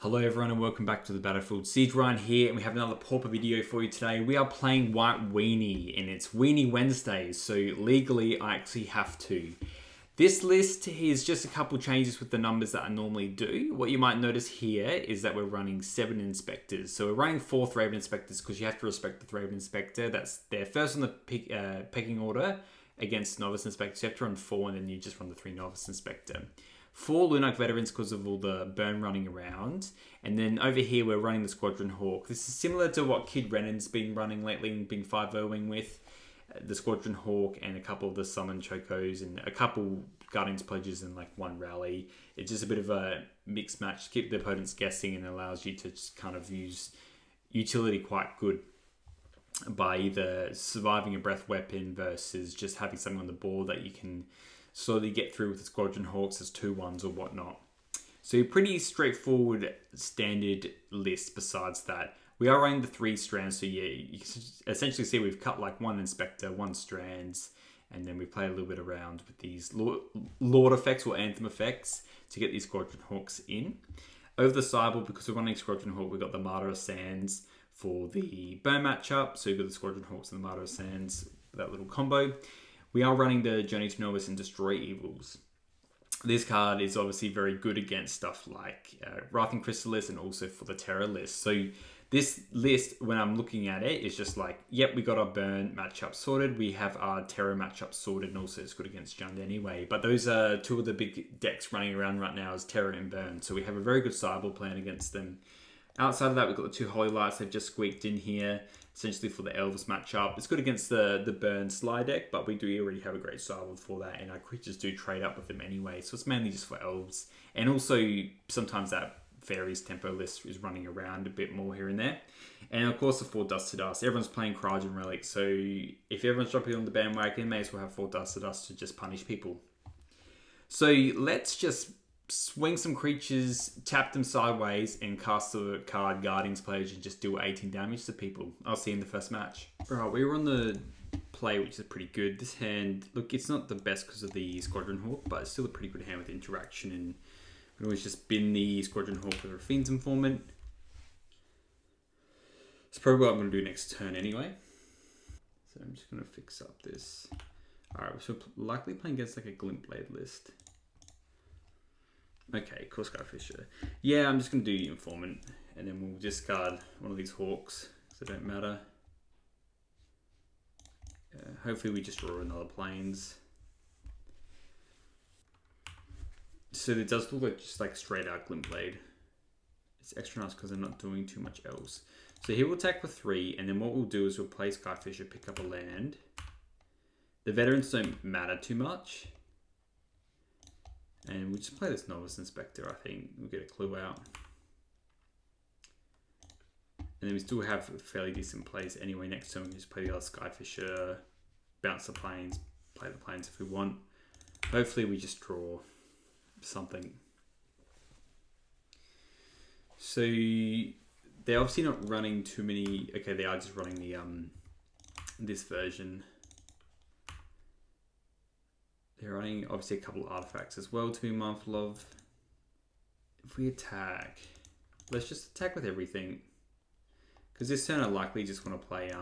Hello everyone and welcome back to the Battlefield. Siege Ryan here, and we have another Pauper video for you today. We are playing White Weenie and it's Weenie Wednesdays, so legally I actually have to. This list is just a couple changes with the numbers that I normally do. What you might notice here is that we're running 7 inspectors. So we're running 4 Thraben inspectors because you have to respect the Thraben inspector. That's their first on the pecking order against novice inspectors. You have to run 4 and then you just run the 3 novice inspector. 4 Lunark veterans because of all the burn running around. And then over here, we're running the Squadron Hawk. This is similar to what Kid Rennan's been running lately and been 5-0ing with. The Squadron Hawk and a couple of the Summon Chocos and a couple Guardians Pledges and like 1 Rally. It's just a bit of a mixed match to keep the opponents guessing and allows you to just kind of use utility quite good by either surviving a breath weapon versus just having something on the board that you can slowly get through with the Squadron Hawks as 2-1s or whatnot. So pretty straightforward standard list besides that. We are running the 3 strands, so yeah, you can essentially see we've cut like 1 inspector, 1 strands, and then we play a little bit around with these Lord effects or Anthem effects to get these Squadron Hawks in. Over the sideboard, because we're running Squadron Hawk, we've got the Martyr of Sands for the burn matchup, so you've got the Squadron Hawks and the Martyr of Sands, that little combo. We are running the Journey to Novice and Destroy Evils. This card is obviously very good against stuff like Wrathing Chrysalis and also for the Terror list. So this list, when I'm looking at it, is just like, yep, we got our burn matchup sorted. We have our Terror matchup sorted, and also it's good against Jund anyway. But those are 2 of the big decks running around right now is Terror and Burn. So we have a very good sideboard plan against them. Outside of that, we've got the 2 Holy Lights they've just squeaked in here, essentially for the Elves matchup. It's good against the Burn Sly deck, but we do already have a great sideboard for that, and our creatures do trade up with them anyway, so it's mainly just for Elves. And also, sometimes that Fairies tempo list is running around a bit more here and there. And of course, the 4 Dust to Dust. Everyone's playing Cryogen Relic, so if everyone's jumping on the bandwagon, may as well have 4 Dust to Dust to just punish people. So let's just swing some creatures, tap them sideways, and cast the card Guardians Pledge and just do 18 damage to people. I'll see you in the first match. Alright, we were on the play, which is pretty good. This hand, look, it's not the best because of the Squadron Hawk, but it's still a pretty good hand with interaction, and we can always just bin the Squadron Hawk with a Fiend's Informant. It's probably what I'm going to do next turn anyway. So I'm just going to fix up this. Alright, we're likely playing against like a GlintBlade list. Okay, cool Skyfisher. Yeah, I'm just going to do Informant, and then we'll discard one of these Hawks, because they don't matter. Hopefully we just draw another Plains. So it does look like just like straight out GlintBlade. It's extra nice because I'm not doing too much else. So here we'll attack for 3, and then what we'll do is we'll play Skyfisher, pick up a land. The veterans don't matter too much. And we'll just play this Novice Inspector, I think. We'll get a clue out. And then we still have fairly decent plays anyway. Next turn we can just play the other Skyfisher, bounce the Plains, play the Plains if we want. Hopefully we just draw something. So they're obviously not running too many. Okay, they are just running the this version. They're running obviously a couple of artifacts as well to be mindful of. If we attack, let's just attack with everything, because this turn I likely just want to play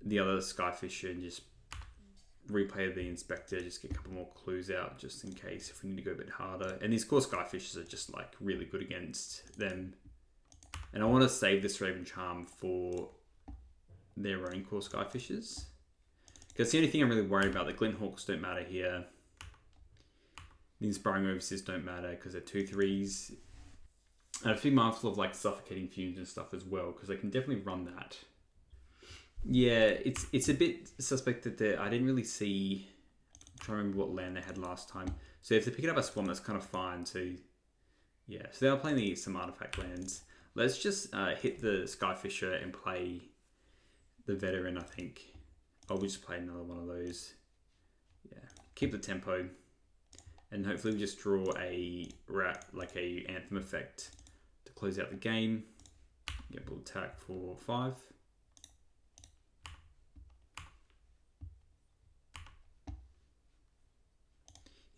the other Skyfisher and just replay the Inspector, just get a couple more clues out just in case if we need to go a bit harder. And these core Skyfishers are just like really good against them. And I want to save this Raven Charm for their own core Skyfishers. Because the only thing I'm really worried about, the Glint Hawks don't matter here. The Inspiring Overseers don't matter because they're 2/3s. And I have to be mindful of like Suffocating Fumes and stuff as well, because I can definitely run that. Yeah, it's a bit suspect that I didn't really see. I'm trying to remember what land they had last time. So if they're picking up a Swamp, that's kind of fine. So yeah, so they are playing some artifact lands. Let's just hit the Skyfisher and play the Veteran, I think. Oh, we'll just play another one of those. Yeah, keep the tempo. And hopefully we just draw a Anthem effect to close out the game. Yeah, we'll attack for 5.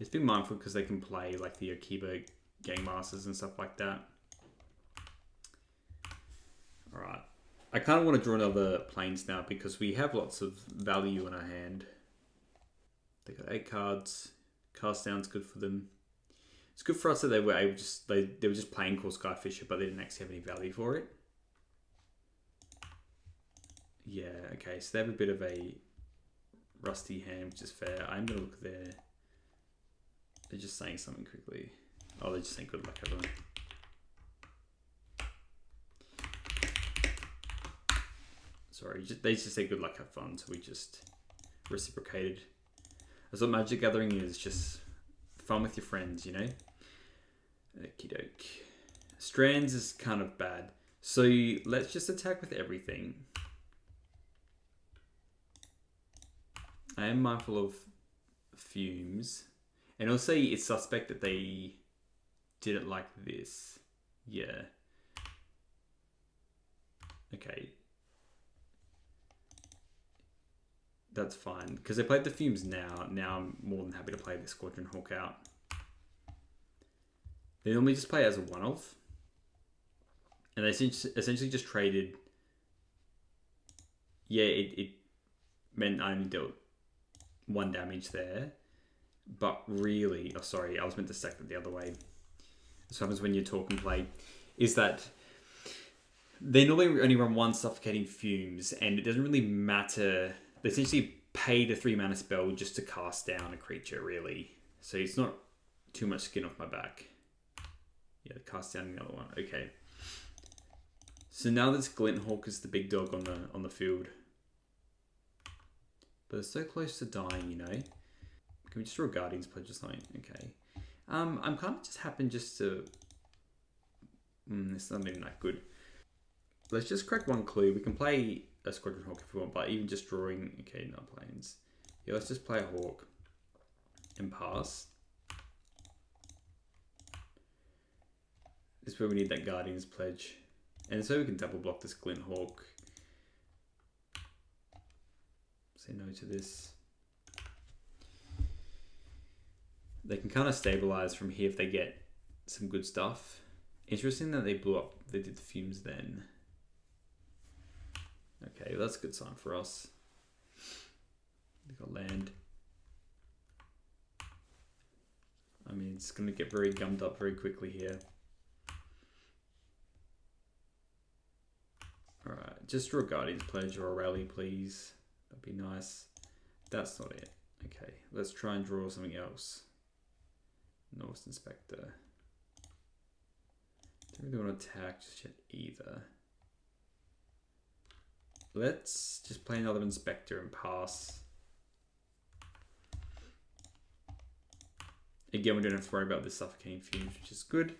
It's been mindful because they can play like the Akiba Game Masters and stuff like that. Alright. I kind of want to draw another Plains now because we have lots of value in our hand. They got 8 cards. Cast down's good for them. It's good for us that they were able to they were just playing Core Skyfisher, but they didn't actually have any value for it. Yeah, okay, so they have a bit of a rusty hand, which is fair. I'm gonna look there. They're just saying something quickly. Oh, they're just saying good luck, everyone. Sorry, they just say good luck, have fun, so we just reciprocated. That's what Magic Gathering is, just fun with your friends, you know? Okie doke. Strands is kind of bad. So let's just attack with everything. I am mindful of fumes. And I'll say it's suspect that they did it like this. Yeah. Okay. That's fine. Because they played the fumes now. Now I'm more than happy to play the Squadron Hawk out. They normally just play as a one-off. And they essentially just traded... Yeah, it meant I only dealt 1 damage there. But really... Oh, sorry. I was meant to stack it the other way. This happens when you talk and play. Is that... They normally only run 1 Suffocating Fumes. And it doesn't really matter... They essentially paid a 3 mana spell just to cast down a creature, really. So it's not too much skin off my back. Yeah, cast down the other one. Okay. So now this Glinthawk is the big dog on the field. But it's so close to dying, you know. Can we just draw Guardian's Pledge or something? Okay. I'm kind of just happen just to... it's not even that good. Let's just crack 1 clue. We can play a Squadron Hawk if we want, but even just drawing... Okay, no Plains. Yeah, let's just play a Hawk and pass. This is where we need that Guardian's Pledge. And so we can double block this Glinthawk. Say no to this. They can kind of stabilize from here if they get some good stuff. Interesting that they blew up, they did the fumes then. Okay, well that's a good sign for us. They got land. I mean, it's going to get very gummed up very quickly here. Alright, just draw Guardian's Pledge or a Rally, please. That'd be nice. That's not it. Okay, let's try and draw something else. North Inspector. Don't really want to attack just yet either. Let's just play another Inspector and pass. Again, we don't have to worry about this Suffocating Fumes, which is good.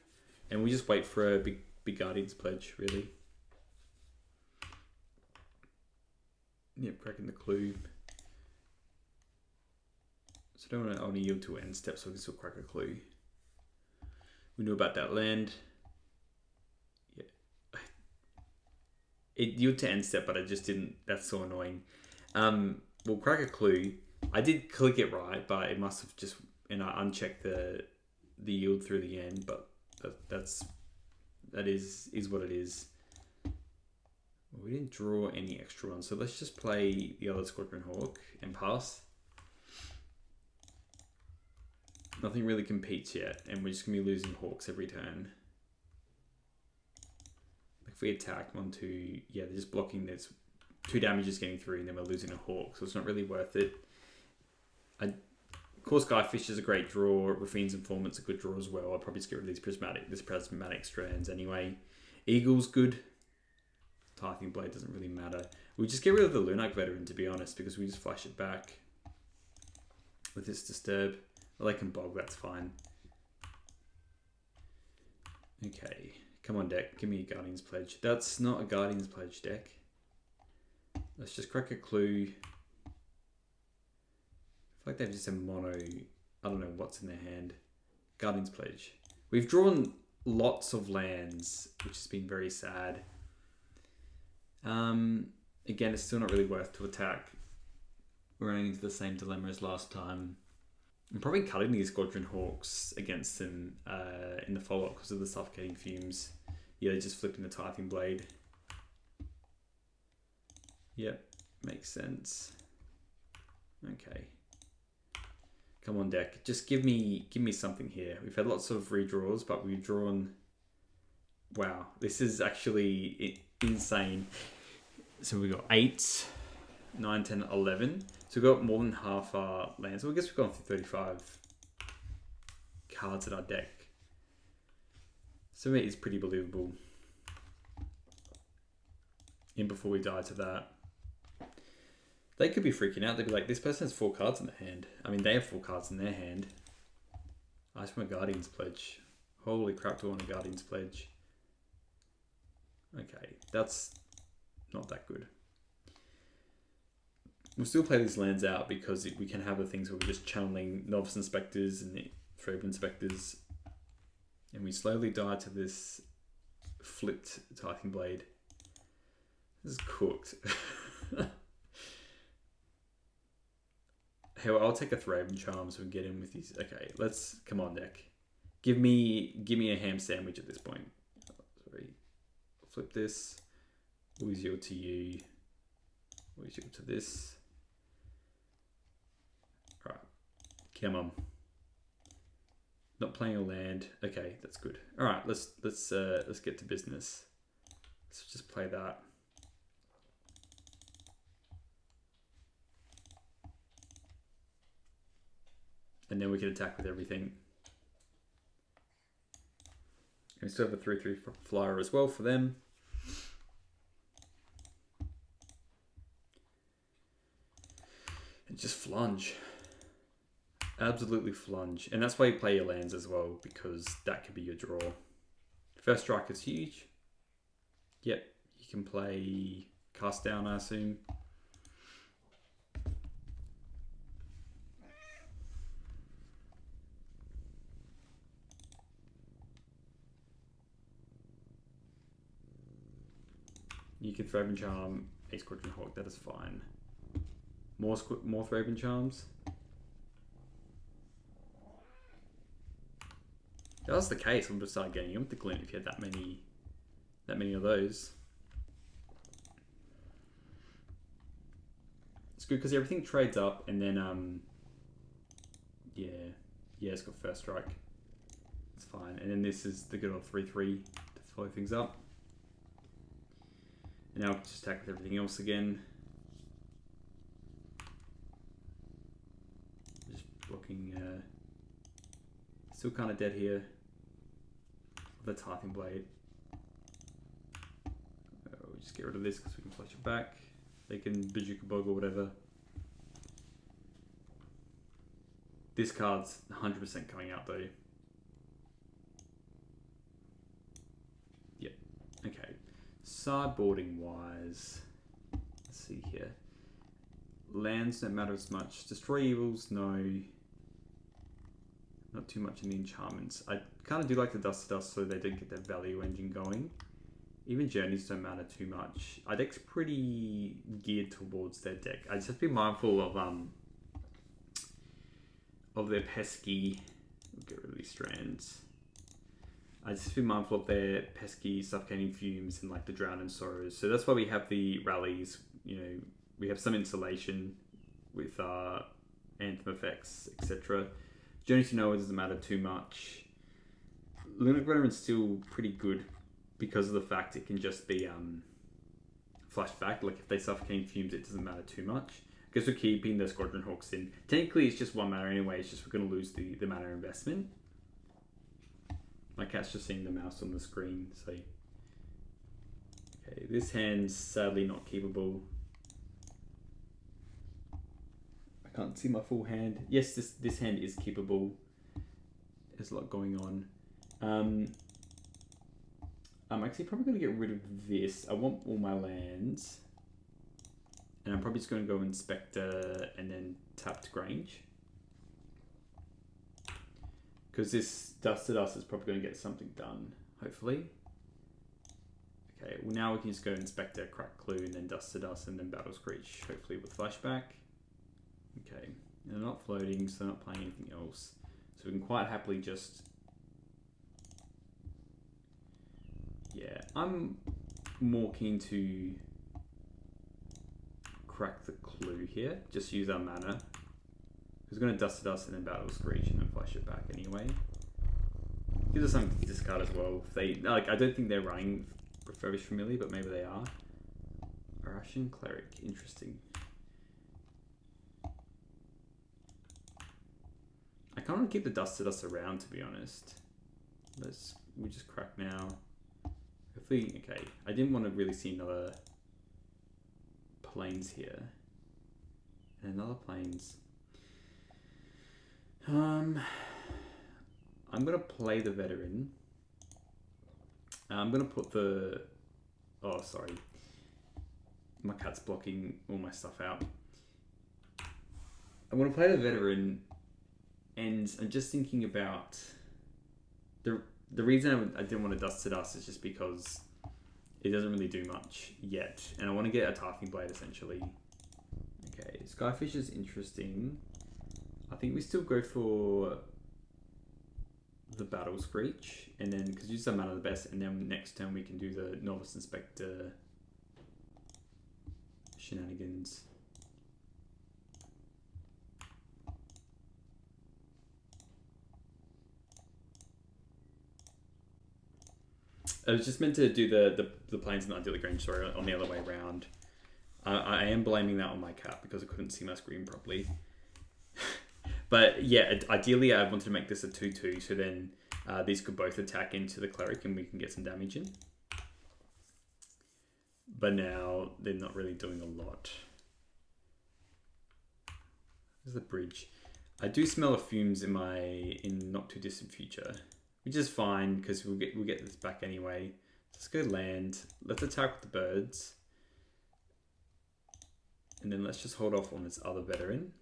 And we just wait for a big Guardian's Pledge, really. Yep, cracking the clue. So I don't want to only yield to end step, so we can still crack a clue. We knew about that land. Yeah. It yielded to end step, but I just didn't. That's so annoying. We'll crack a clue. I did click it right, but it must have just... And I unchecked the yield through the end, but that is what it is. Well, we didn't draw any extra ones, so let's just play the other Squadron Hawk and pass. Nothing really competes yet, and we're just going to be losing Hawks every turn. If we attack 1, 2, yeah, they're just blocking. There's 2 damages getting through, and then we're losing a Hawk, so it's not really worth it. Of course, Skyfish is a great draw. Rafine's Informant's a good draw as well. I'll probably just get rid of these prismatic strands anyway. Eagle's good. Tithing Blade doesn't really matter. We just get rid of the Lunarch Veteran, to be honest, because we just flash it back with this Disturb. Well, they can bog, that's fine. Okay, come on deck, give me a Guardian's Pledge. That's not a Guardian's Pledge deck. Let's just crack a clue. I feel like they've just a mono, I don't know what's in their hand. Guardian's Pledge. We've drawn lots of lands, which has been very sad. Again, it's still not really worth to attack. We're running into the same dilemma as last time. I'm probably cutting these Squadron Hawks against them in the follow-up because of the suffocating fumes. Yeah, they're just flipping the Tithing Blade. Yep, makes sense. Okay. Come on, deck. Just give me something here. We've had lots of redraws, but we've drawn... Wow, this is actually insane. So we got 8, 9, 10, 11. So we've got more than half our lands. Well, I guess we've gone through 35 cards in our deck. So it is pretty believable. And before we die to that, they could be freaking out. They'd be like, this person has 4 cards in their hand. I mean, they have 4 cards in their hand. I just want a Guardian's Pledge. Holy crap, do I want a Guardian's Pledge? Okay, that's not that good. We'll still play these lands out because we can have the things where we're just channeling Novice Inspectors and Thraber Inspectors. And we slowly die to this flipped Tithing Blade. This is cooked. Hell, I'll take a Thraben Charm so we can get in with these. Okay, let's... Come on, deck. Give me a ham sandwich at this point. Sorry. Flip this. Always yield to you. Always yield to this. Alright. Come on. Not playing a land. Okay, that's good. Alright, let's get to business. Let's just play that. And then we can attack with everything. And we still have a 3/3 flyer as well for them. And just flunge. Absolutely flunge. And that's why you play your lands as well, because that could be your draw. First strike is huge. Yep, you can play Cast Down, I assume. You can Thraben Charm a Squadron Hawk, that is fine. More Thraben Charms. If that's the case, we'll just start getting in with the Glint if you had that many of those. It's good because everything trades up and then yeah, it's got first strike. It's fine. And then this is the good old 3/3 to follow things up. And now we can just attack with everything else again. Just blocking, still kind of dead here. The Tithing Blade. We'll just get rid of this because we can flush it back. They can Bazooka Bog or whatever. This card's 100% coming out though. Yep, okay. Sideboarding wise, let's see here. Lands don't matter as much. Destroy Evils, no. Not too much in the enchantments. I kind of do like the Dust to Dust so they don't get their value engine going. Even Journeys don't matter too much. Our deck's pretty geared towards their deck. I just have to be mindful of their pesky... We'll get rid of these strands. I just have to be mindful of their pesky suffocating fumes and like the Drown and Sorrows. So that's why we have the rallies. You know, we have some insulation with Anthem effects, etc. Journey to Nowhere doesn't matter too much. Lunar Veteran's still pretty good because of the fact it can just be flashed back. Like if they suffocating fumes, it doesn't matter too much. Because we're keeping the Squadron Hawks in. Technically, it's just 1 mana anyway. It's just we're going to lose the mana investment. My cat's just seeing the mouse on the screen, so... Okay, this hand's sadly not keepable. I can't see my full hand. Yes, this hand is keepable. There's a lot going on. I'm actually probably going to get rid of this. I want all my lands. And I'm probably just going to go Inspector and then tap to Grange. Because this Dust to Dust is probably going to get something done, hopefully. Okay, well now we can just go Inspector, Crack Clue, and then Dust to Dust, and then Battle Screech, hopefully with Flashback. Okay, And they're not floating, so they're not playing anything else. So we can quite happily just... Yeah, I'm more keen to crack the clue here. Just use our mana. It's going to Dust to Dust and then Battle Screech and then flash it back anyway. Gives us something to discard as well. If they, like, I don't think they're running Refurbished Familiar, but maybe they are. Russian Cleric, interesting. I kind of want to keep the Dust to Dust around, to be honest. We'll just crack now. Hopefully, okay. I didn't want to really see another Plains here. And another Plains. I'm gonna play the Veteran. I'm gonna put the... Oh, sorry. My cat's blocking all my stuff out. I'm gonna play the Veteran, and I'm just thinking about the reason I didn't want to Dust to Dust is just because it doesn't really do much yet, and I want to get a Tarfing Blade essentially. Okay, Skyfish is interesting. I think we still go for the Battle Screech, and then because use the mana the best, and then next turn we can do the Novice Inspector shenanigans. I was just meant to do the Plains and Idyllic Range story on the other way around. I am blaming that on my cat because I couldn't see my screen properly. But yeah, ideally I wanted to make this a 2/2, so then these could both attack into the Cleric and we can get some damage in. But now they're not really doing a lot. There's the bridge. I do smell a fumes in not too distant future, which is fine because we'll get this back anyway. Let's go land. Let's attack with the birds, and then let's just hold off on this other Veteran.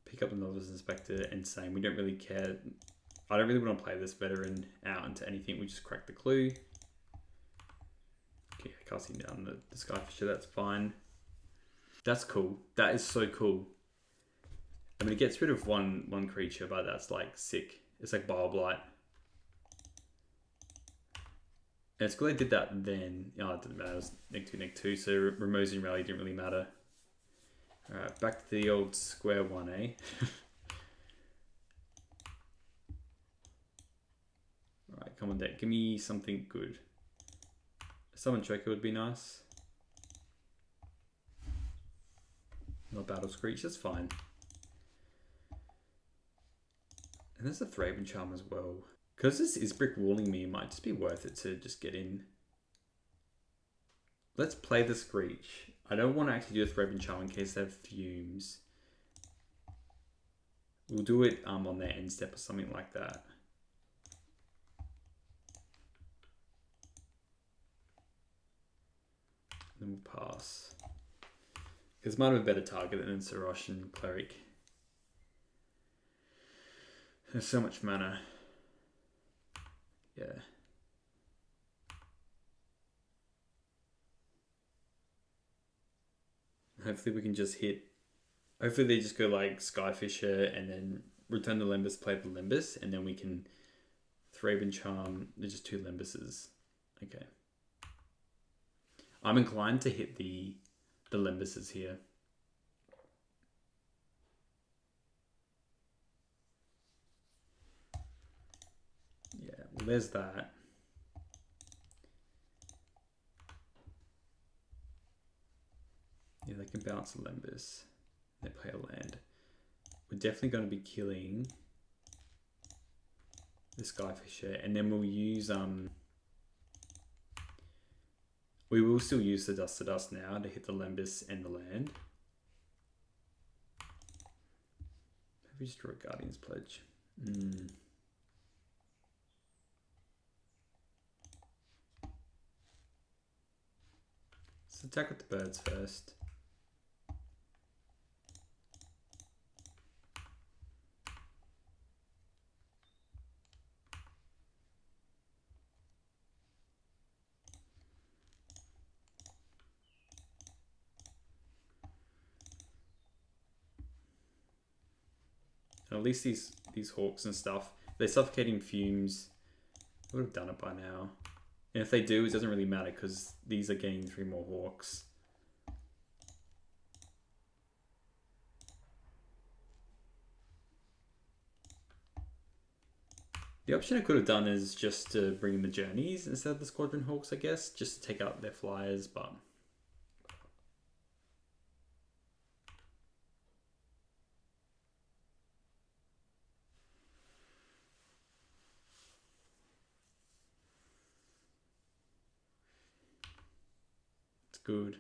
Pick up the Novice Inspector and same. We don't really care. I don't really want to play this Veteran out into anything. We just crack the clue. Okay, casting down the Skyfisher. That's fine. That's cool. That is so cool. I mean, it gets rid of one creature, but that's like sick. It's like Bile Blight. And it's good I did that then. Oh, it didn't matter. It was -2/-2, so Remosian Rally didn't really matter. Alright, back to the old square one, eh? Alright, come on deck. Give me something good. Summon Choker would be nice. Not Battle Screech, that's fine. And there's a Thraben Charm as well. Because this is brick walling me, it might just be worth it to just get in. Let's play the Screech. I don't want to actually do a Thraben Charm in case they have fumes. We'll do it on their end step or something like that. Then we'll pass. Because might have a better target than Saroshan Cleric. There's so much mana. Yeah. Hopefully we can just hit... Hopefully they just go like Skyfisher and then return the Limbus, play the Limbus, and then we can Thraben Charm. There's just 2 Limbuses. Okay. I'm inclined to hit the Limbuses here. Yeah, well there's that. Yeah, they can bounce a Limbus. They play a land. We're definitely going to be killing the Skyfisher, and then we'll use we will still use the Dust to Dust now to hit the Limbus and the land. Maybe just draw a Guardian's Pledge. Let's attack with the birds first. at least these hawks and stuff, they're suffocating fumes. I would have done it by now. And if they do, it doesn't really matter because these are getting 3 more hawks. The option I could have done is just to bring in the journeys instead of the squadron hawks, I guess, just to take out their flyers, but it's good.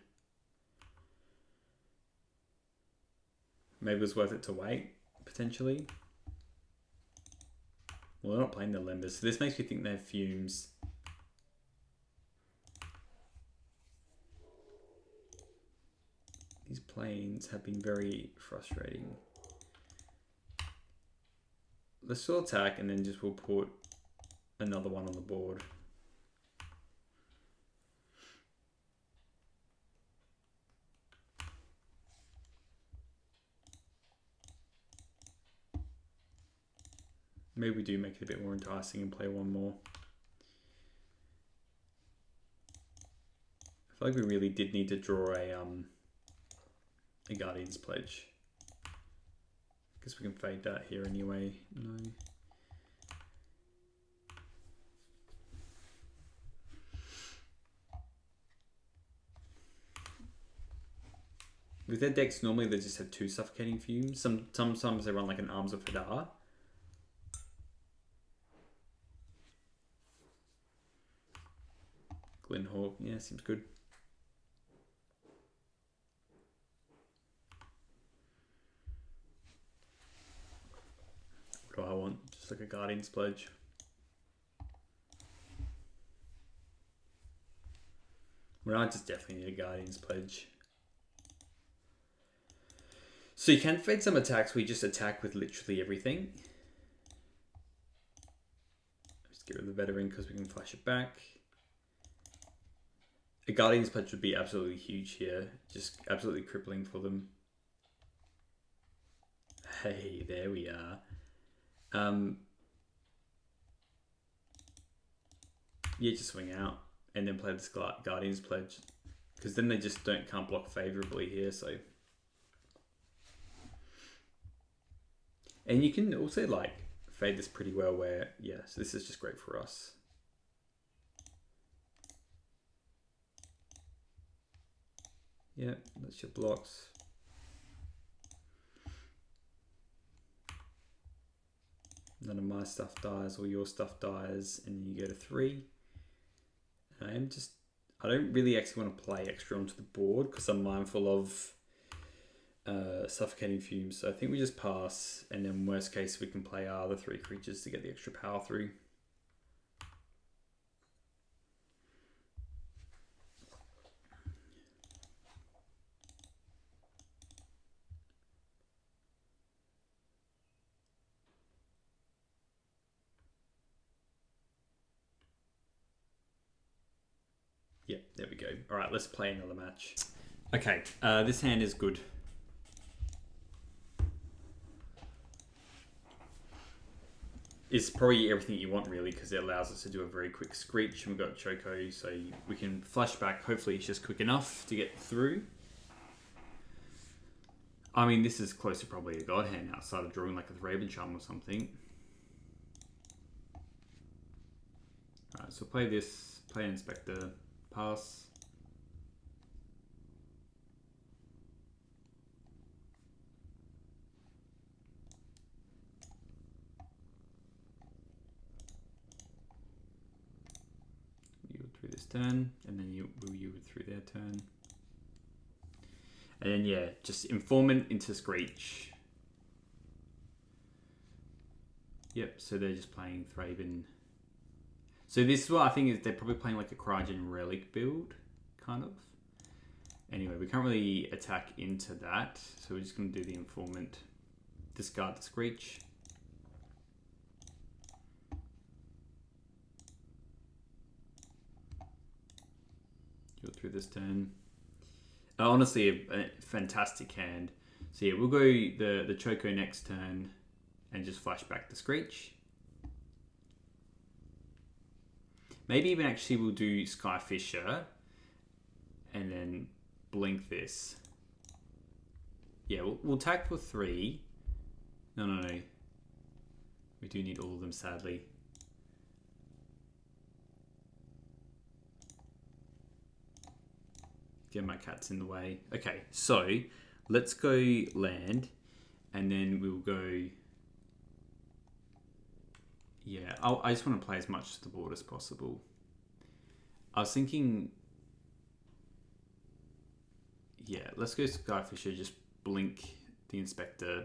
Maybe it was worth it to wait, potentially. Well, they're not playing the Lembas, so this makes me think they have fumes. These planes have been very frustrating. Let's still attack and then just we'll put another one on the board. Maybe we do make it a bit more enticing and play one more. I feel like we really did need to draw a Guardian's Pledge. Guess we can fade that here anyway. No. With their decks, normally they just have 2 suffocating fumes. Sometimes they run like an Arms of Hadar. Glenhawk, yeah, seems good. What do I want? Just like a Guardian's Pledge. Well, I just definitely need a Guardian's Pledge. So you can fade some attacks where you just attack with literally everything. Just get rid of the veteran because we can flash it back. A Guardian's Pledge would be absolutely huge here. Just absolutely crippling for them. Hey, there we are. Yeah, just swing out and then play this Guardian's Pledge. Because then they just can't block favorably here, so. And you can also like fade this pretty well where, yeah, so this is just great for us. Yeah, that's your blocks. None of my stuff dies or your stuff dies, and then you go to 3. And I don't really actually want to play extra onto the board because I'm mindful of suffocating fumes. So I think we just pass, and then worst case we can play the 3 creatures to get the extra power through. Yeah, there we go. All right, let's play another match. Okay, this hand is good. It's probably everything you want, really, because it allows us to do a very quick Screech. And we've got Choco, so we can flash back. Hopefully it's just quick enough to get through. I mean, this is close to probably a God hand outside of drawing like a Raven Charm or something. Alright, so play this, play Inspector, pass. You would through this turn, and then you would through their turn. And then, yeah, just Informant into Screech. Yep, so they're just playing Thraben. So this is what I think is they're probably playing like a Cryogen Relic build, kind of. Anyway, we can't really attack into that, so we're just going to do the Informant. Discard the Screech. Go through this turn. Honestly, a fantastic hand. So yeah, we'll go the Choco next turn. and just flash back the Screech. Maybe even actually we'll do Sky Fisher and then blink this. Yeah, we'll attack for 3. No. We do need all of them, sadly. Get my cats in the way. Okay, so let's go land, and then we'll go. Yeah, I just want to play as much to the board as possible. I was thinking. Yeah, let's go Skyfisher, just blink the Inspector.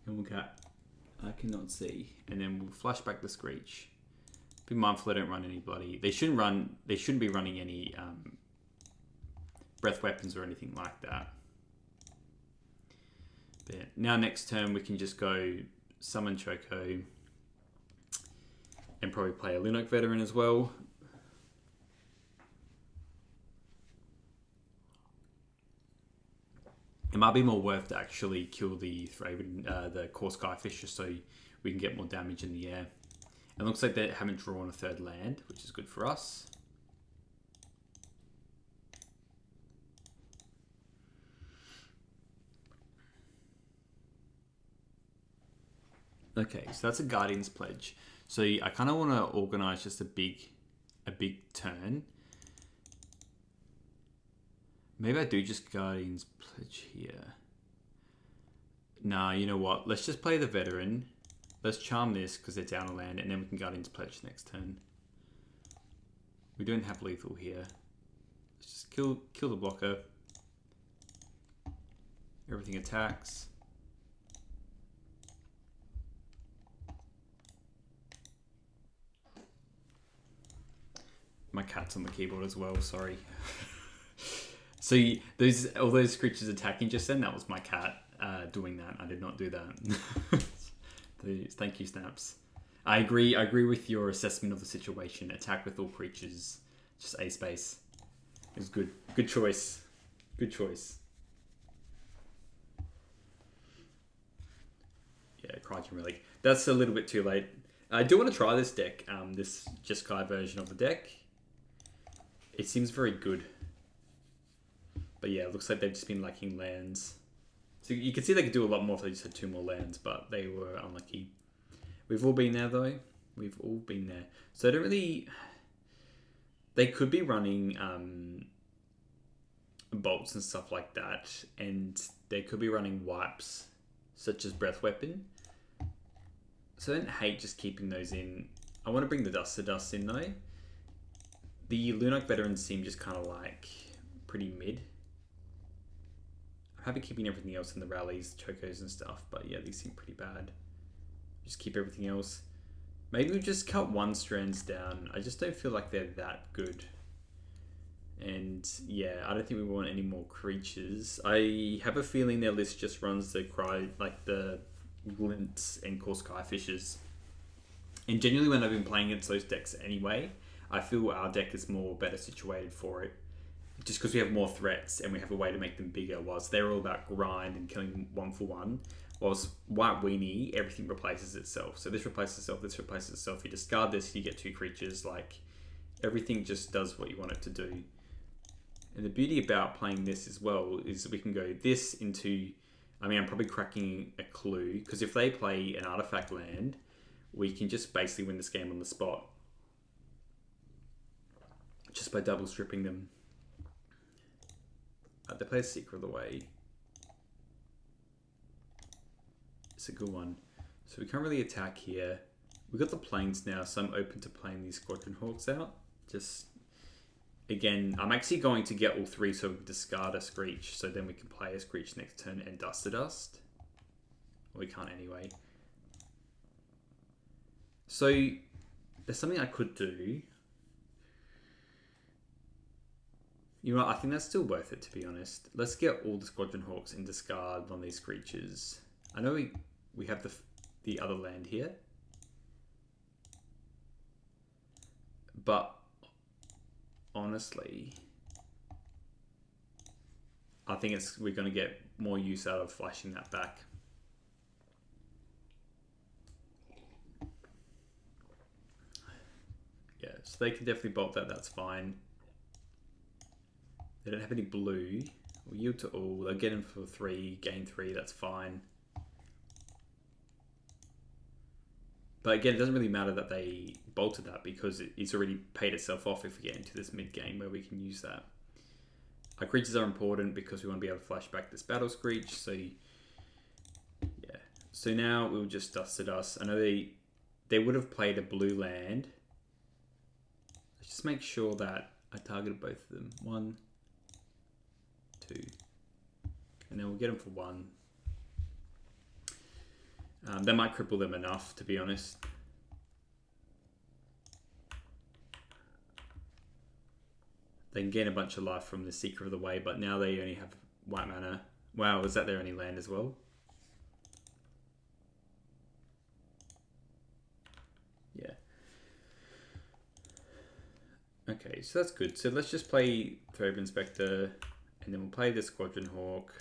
And we'll get. I cannot see. And then we'll flash back the Screech. Be mindful they don't run any bloody. They shouldn't be running any breath weapons or anything like that. But now next turn we can just go summon Choco and probably play a Lunok Veteran as well. It might be more worth to actually kill the core Skyfisher so we can get more damage in the air. It looks like they haven't drawn a 3rd land, which is good for us. Okay, so that's a Guardian's Pledge. So I kind of want to organize just a big turn. Maybe I do just Guardian's Pledge here. Nah, you know what? Let's just play the Veteran. Let's charm this because they're down a land, and then we can Guardian's Pledge next turn. We don't have lethal here. Let's just kill the blocker. Everything attacks. My cat's on the keyboard as well, sorry. So all those creatures attacking just then, that was my cat doing that. I did not do that. Thank you, Snaps. I agree with your assessment of the situation. Attack with all creatures. Just A space. It was good. Good choice. Good choice. Yeah, Crygen Relic. That's a little bit too late. I do want to try this deck, this Jeskai version of the deck. It seems very good. But yeah, it looks like they've just been lacking lands. So you can see they could do a lot more if they just had 2 more lands, but they were unlucky. We've all been there though. We've all been there. So I don't really... They could be running bolts and stuff like that, and they could be running wipes, such as Breath Weapon. So I don't hate just keeping those in. I want to bring the Dust to Dust in though. The Lunok Veterans seem just kind of like pretty mid. I'm happy keeping everything else in the rallies, chocos and stuff, but yeah, these seem pretty bad. Just keep everything else. Maybe we just cut 1 strands down. I just don't feel like they're that good. And yeah, I don't think we want any more creatures. I have a feeling their list just runs the Glints and core Skyfishers. And generally when I've been playing against those decks anyway, I feel our deck is better situated for it. Just because we have more threats and we have a way to make them bigger, whilst they're all about grind and killing 1 for 1. Whilst White Weenie, everything replaces itself. So this replaces itself, this replaces itself. You discard this, you get 2 creatures. Like, everything just does what you want it to do. And the beauty about playing this as well is that we can go this into... I mean, I'm probably cracking a clue, because if they play an artifact land, we can just basically win this game on the spot. Just by double stripping them. They play a Secret of the Way. It's a good one. So we can't really attack here. We've got the planes now, so I'm open to playing these Squadron Hawks out. Just, again, I'm actually going to get all 3 so we can discard a Screech, so then we can play a Screech next turn and Dust to Dust. Well, we can't anyway. So, there's something I could do. You know what, I think that's still worth it, to be honest. Let's get all the Squadron Hawks and discard on these creatures. I know we have the other land here. But, honestly... I think we're going to get more use out of flashing that back. Yeah, so they can definitely bolt that. That's fine. They don't have any blue. We'll yield to all. They'll get him for 3, gain 3. That's fine. But again, it doesn't really matter that they bolted that because it's already paid itself off if we get into this mid game where we can use that. Our creatures are important because we want to be able to flash back this Battle Screech. So yeah. So now we'll just dusted us. I know they would have played a blue land. Let's just make sure that I targeted both of them. 1, 2, and then we'll get them for 1. That might cripple them enough, to be honest. They can gain a bunch of life from the Seeker of the Way, but now they only have white mana. Wow, is that their only land as well? Yeah. Okay, so that's good. So let's just play Throbe Inspector, and then we'll play the Squadron Hawk,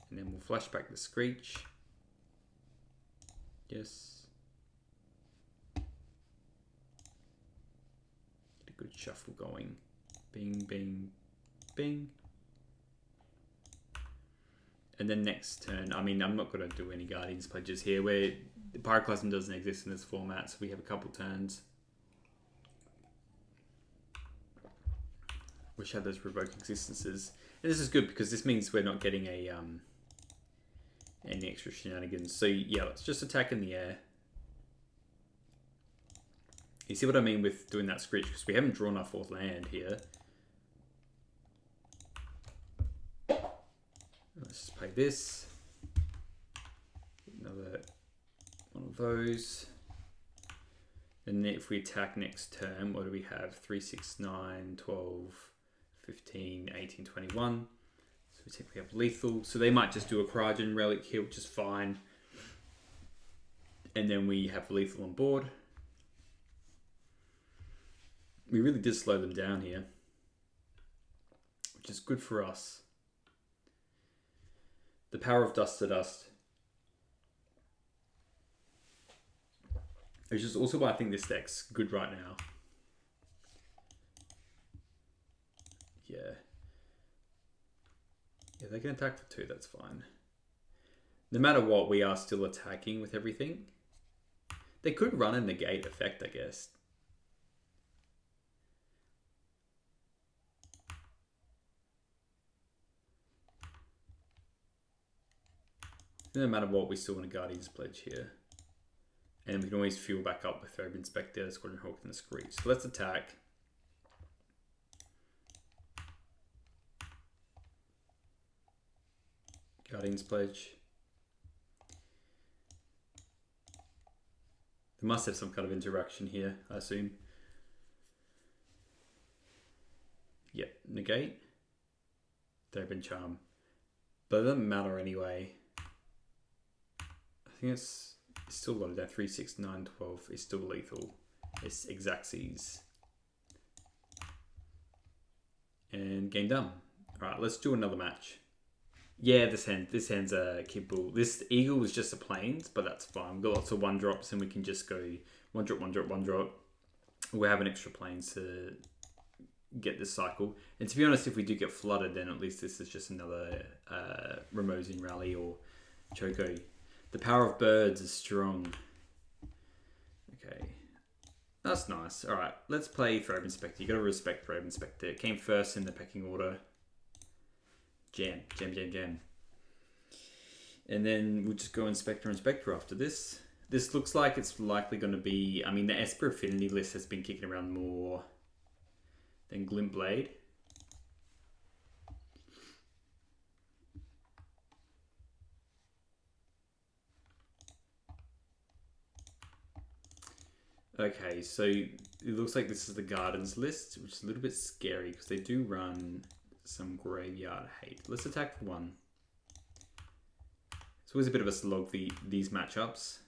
and then we'll flash back the Screech. Yes. Get a good shuffle going. Bing, bing, bing. And then next turn, I mean, I'm not going to do any Guardians pledges here, where the Pyroclasm doesn't exist in this format, so we have a couple turns. Wish I had those Revoke Existences. And this is good because this means we're not getting a any extra shenanigans. So yeah, let's just attack in the air. You see what I mean with doing that Screech? Because we haven't drawn our 4th land here. Let's just play this. Another one of those. And then if we attack next turn, what do we have? 3, 6, 9, 12, 15, 18, 21. So we think we have lethal. So they might just do a Cryogen Relic here, which is fine. And then we have lethal on board. We really did slow them down here, which is good for us. The power of Dust to Dust. Which is also why I think this deck's good right now. Yeah. Yeah, they can attack for 2, that's fine. No matter what, we are still attacking with everything. They could run a negate effect, I guess. No matter what, we still want a Guardian's Pledge here. And we can always fuel back up with Throbe Inspector, Squadron Hawk, and the Screech. So let's attack. Guardian's Pledge. They must have some kind of interaction here, I assume. Yep, negate. Throbe Charm. But it doesn't matter anyway. I think it's still got it there. 3, 6, 9, 12 is still lethal. It's Exacxes. And game done. Alright, let's do another match. Yeah, this hand's a Kibble. This Eagle was just a plains, but that's fine. We've got lots of 1-drops and we can just go 1-drop, 1-drop, 1-drop. We have an extra plains to get this cycle. And to be honest, if we do get flooded, then at least this is just another Ramosian Rally or Choco. The power of birds is strong. Okay. That's nice. Alright, let's play Throbe Inspector. You gotta respect Throbe Inspector. It came first in the pecking order. Jam, jam, jam, jam. And then we'll just go Inspector after this. This looks like it's likely going to be... I mean, the Esper Affinity list has been kicking around more than GlintBlade. Okay, so it looks like this is the Gardens list, which is a little bit scary because they do run some Graveyard Hate. Let's attack for 1. It's always a bit of a slog, these matchups,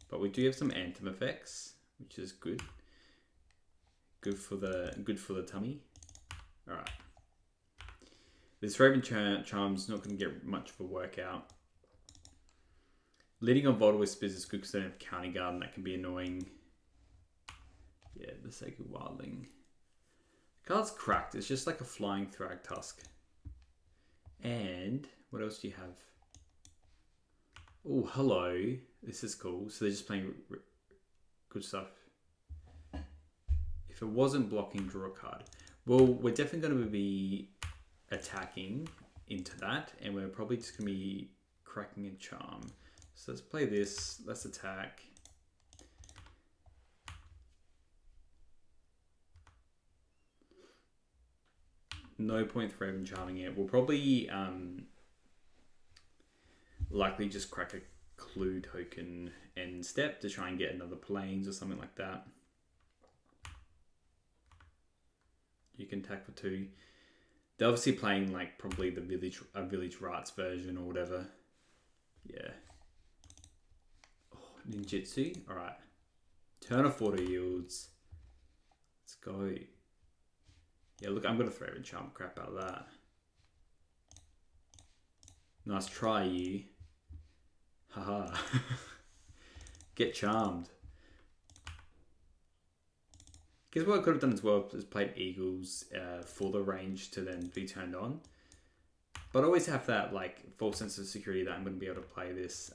but we do have some Anthem effects, which is good. Good for the tummy. All right. This Raven Charm's not going to get much of a workout. Leading on Volta Whispers is good because they don't have County Guard and that can be annoying. Yeah, the sake of Wildling. The card's cracked. It's just like a flying Thragtusk. And what else do you have? Oh, hello. This is cool. So they're just playing good stuff. If it wasn't blocking, draw a card. Well, we're definitely going to be attacking into that. And we're probably just going to be cracking a charm. So let's play this. Let's attack. No point for Raven Charming it. We'll probably likely just crack a clue token end step to try and get another planes or something like that. You can attack for 2. They're obviously playing like probably the village rats version or whatever. Yeah. Oh, ninjutsu. All right. Turn off auto yields. Let's go. Yeah, look, I'm gonna throw a charm crap out of that. Nice try, you. Haha. Get charmed. Guess what I could have done as well is played Eagles for the range to then be turned on. But I always have that like false sense of security that I'm going to be able to play this.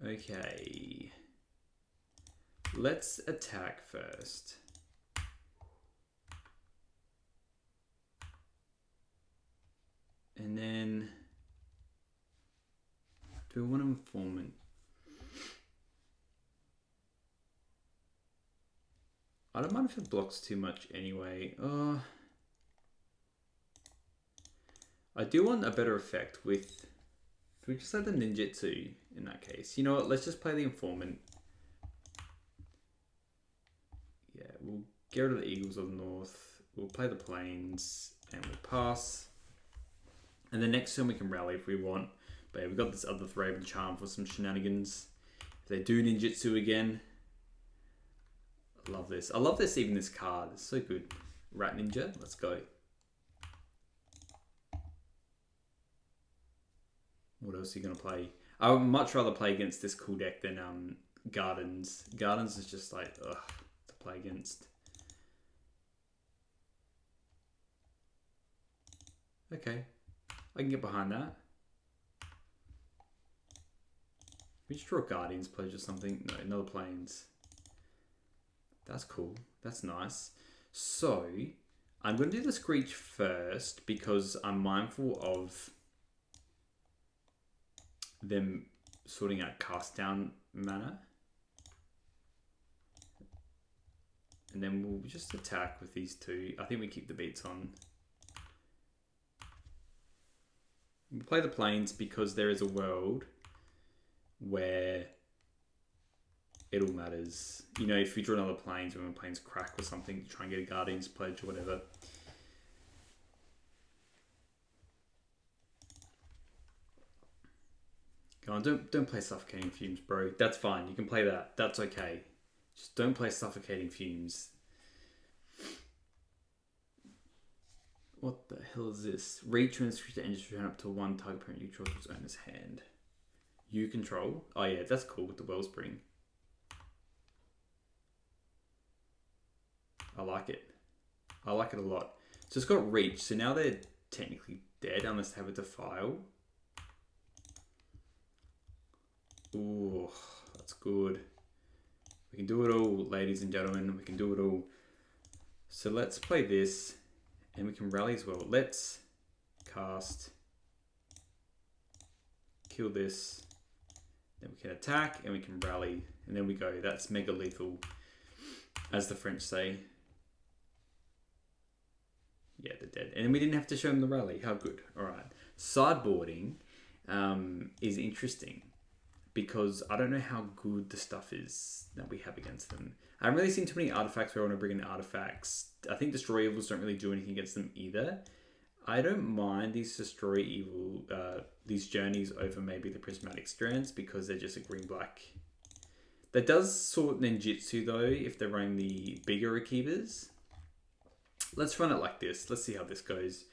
Okay. Let's attack first. And then do we want an informant? I don't mind if it blocks too much anyway. I do want a better effect with... We just have the ninjutsu in that case. You know what? Let's just play the informant. Yeah, we'll get rid of the Eagles of the North. We'll play the plains and we'll pass. And the next turn we can rally if we want. But yeah, we've got this other Raven Charm for some shenanigans. If they do ninjutsu again... I love this. I love this, even this card. It's so good. Rat Ninja, let's go. What else are you going to play? I would much rather play against this cool deck than Gardens. Gardens is just like, ugh, to play against. Okay. I can get behind that. We just draw Guardian's Pledge or something. No, another Plains. That's cool. That's nice. So, I'm going to do the Screech first because I'm mindful of them sorting out cast down mana. And then we'll just attack with these 2. I think we keep the beats on. We'll play the Plains because there is a world where it all matters. You know, if you draw another Plains when Plains crack or something to try and get a Guardian's Pledge or whatever. Go on, don't play Suffocating Fumes, bro. That's fine. You can play that. That's okay. Just don't play Suffocating Fumes. What the hell is this? Returns creature engines return up to 1 target parent you control its owner's hand. You control? Oh yeah, that's cool with the Wellspring. I like it. I like it a lot. So it's got reach. So now they're technically dead unless they have a defile. Ooh, that's good. We can do it all, ladies and gentlemen. We can do it all. So let's play this. And we can rally as well. Let's cast. Kill this. Then we can attack and we can rally. And then we go. That's mega lethal. As the French say. Yeah, they're dead. And we didn't have to show them the rally. How good. Alright. Sideboarding is interesting. Because I don't know how good the stuff is that we have against them. I haven't really seen too many artifacts where I want to bring in artifacts. I think Destroy Evils don't really do anything against them either. I don't mind these Destroy Evil, these journeys over maybe the Prismatic Strands because they're just a green-black. That does sort ninjutsu though if they're running the bigger Akibas. Let's run it like this. Let's see how this goes.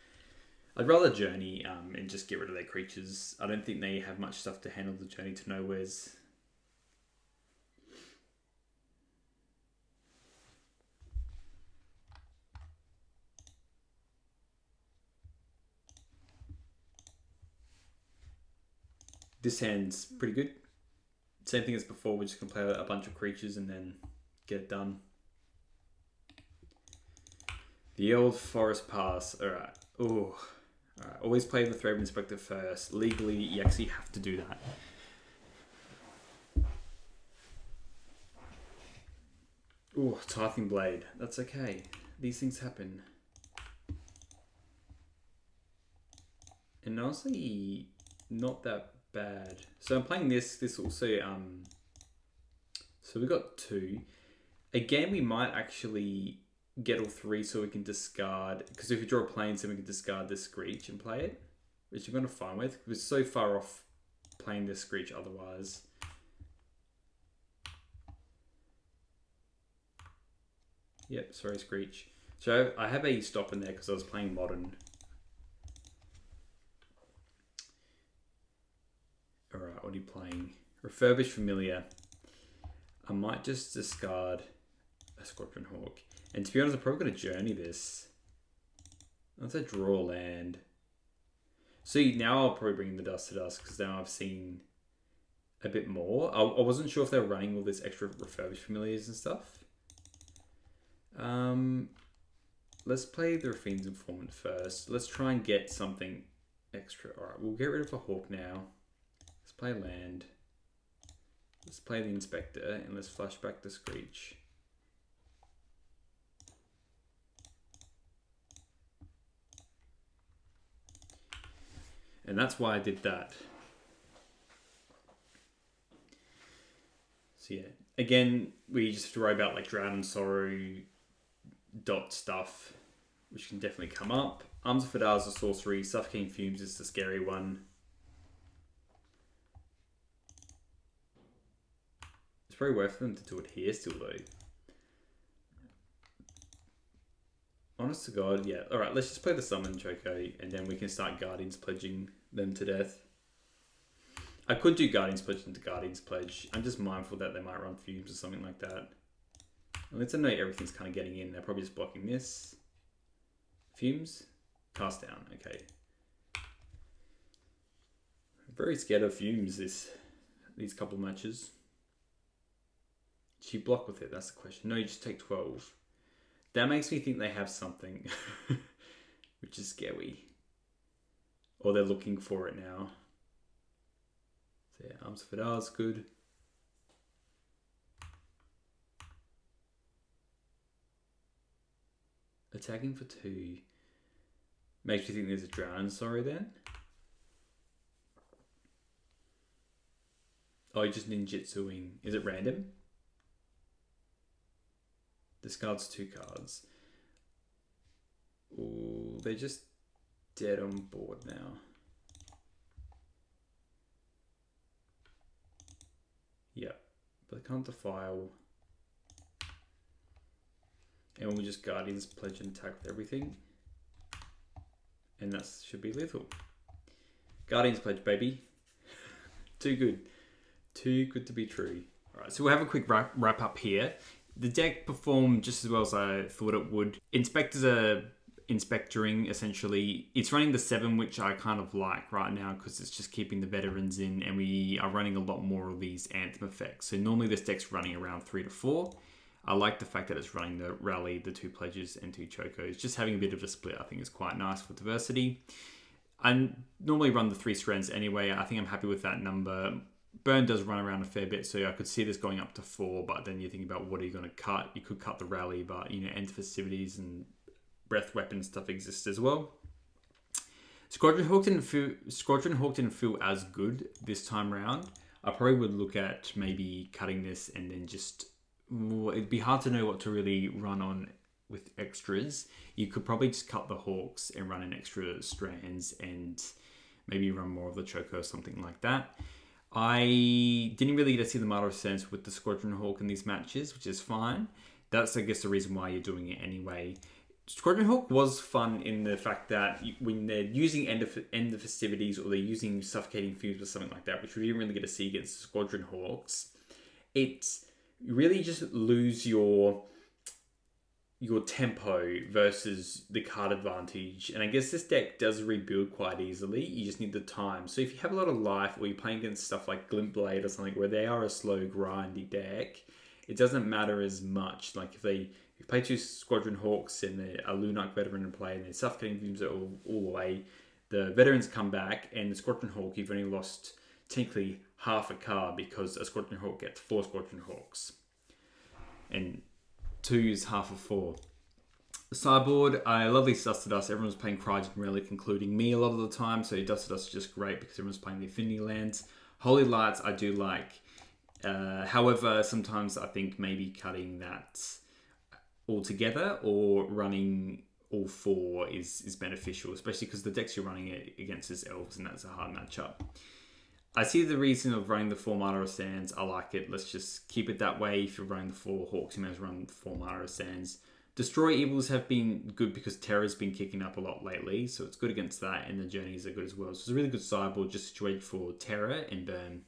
I'd rather journey and just get rid of their creatures. I don't think they have much stuff to handle the journey to nowheres. This hand's pretty good. Same thing as before, we're just going to play a bunch of creatures and then get it done. The Old Forest Pass. Alright. Ooh. Alright. Always play the Thread Inspector first. Legally, you actually have to do that. Ooh, Tithing Blade. That's okay. These things happen. And honestly, not that bad. So I'm playing this. This also, so we got 2. Again, we might actually get all 3 so we can discard, because if we draw a Plains, then we can discard the Screech and play it, which I'm going to fine with. We're so far off playing the Screech otherwise. Yep, sorry, Screech. So I have a stop in there because I was playing Modern. Alright, what are you playing? Refurbished Familiar. I might just discard a Scorpion Hawk. And to be honest, I'm probably going to journey this. Let's draw land. See, now I'll probably bring the Dust to Dust because now I've seen a bit more. I wasn't sure if they were running all this extra Refurbished Familiars and stuff. Let's play the Raffine's Informant first. Let's try and get something extra. Alright, we'll get rid of a Hawk now. Let's play land. Let's play the Inspector and let's flash back the Screech. And that's why I did that. So yeah, again, we just have to worry about like Drown and Sorrow dot stuff, which can definitely come up. Arms of Fadar is a sorcery. Suffocating Fumes is the scary one. It's probably worth them to do it here still though. Honest to God, yeah. Alright, let's just play the Summon Choco and then we can start Guardians Pledging them to death. I could do Guardians Pledge into Guardians Pledge. I'm just mindful that they might run Fumes or something like that. And let's know everything's kind of getting in. They're probably just blocking this. Fumes. Cast down. Okay. I'm very scared of Fumes these couple of matches. Do you block with it? That's the question. No, you just take 12. That makes me think they have something, which is scary. Or they're looking for it now. So yeah, Arms of Fadar is good. Attacking for 2. Makes you think there's a Drown, sorry then. Oh, you're just ninjutsuing. Is it random? Discards 2 cards. Ooh, they're just dead on board now. Yep, but they can't defile. And we'll just Guardians Pledge and attack with everything. And that should be lethal. Guardians Pledge, baby. Too good. Too good to be true. Alright, so we'll have a quick wrap up here. The deck performed just as well as I thought it would. Inspectors are inspectoring, essentially. It's running the 7, which I kind of like right now because it's just keeping the veterans in, and we are running a lot more of these Anthem effects. So normally this deck's running around 3 to 4. I like the fact that it's running the Rally, the 2 Pledges, and 2 Chocos. Just having a bit of a split, I think, is quite nice for diversity. I normally run the 3 strands anyway. I think I'm happy with that number. Burn does run around a fair bit, so I could see this going up to 4, but then you're thinking about what are you going to cut? You could cut the Rally, but, you know, End Festivities and Breath Weapon stuff exists as well. Squadron Hawk didn't feel as good this time round. I probably would look at maybe cutting this and then just... It'd be hard to know what to really run on with extras. You could probably just cut the Hawks and run in extra strands and maybe run more of the Choco or something like that. I didn't really get to see the Martyr of Sense with the Squadron Hawk in these matches, which is fine. That's, I guess, the reason why you're doing it anyway. Squadron Hawk was fun in the fact that when they're using end of festivities, or they're using suffocating fumes or something like that, which we didn't really get to see against Squadron Hawks, it's really just lose your tempo versus the card advantage. And I guess this deck does rebuild quite easily. You just need the time. So if you have a lot of life, or you're playing against stuff like GlintBlade or something where they are a slow grindy deck, it doesn't matter as much. Like if you play 2 Squadron Hawks and a Lunark veteran in play, and their suffocating fumes are all the way, the veterans come back, and the Squadron Hawk, you've only lost technically half a card, because a Squadron Hawk gets 4 Squadron Hawks. And 2 is half of 4. The sideboard, I love these Dusted Dust. Everyone's playing Cryogenic Relic, including me a lot of the time, so Dusted Dust is just great because everyone's playing the Affinity lands. Holy Lights I do like. However, sometimes I think maybe cutting that altogether or running all 4 is beneficial, especially because the decks you're running it against is Elves, and that's a hard matchup. I see the reason of running the 4 Martyr of Sands. I like it. Let's just keep it that way. If you're running the 4 Hawks, you may as well run 4 Martyr of Sands. Destroy Evils have been good because Terra's been kicking up a lot lately, so it's good against that, and the Journeys are good as well. So it's a really good sideboard just situated for Terra and Burn.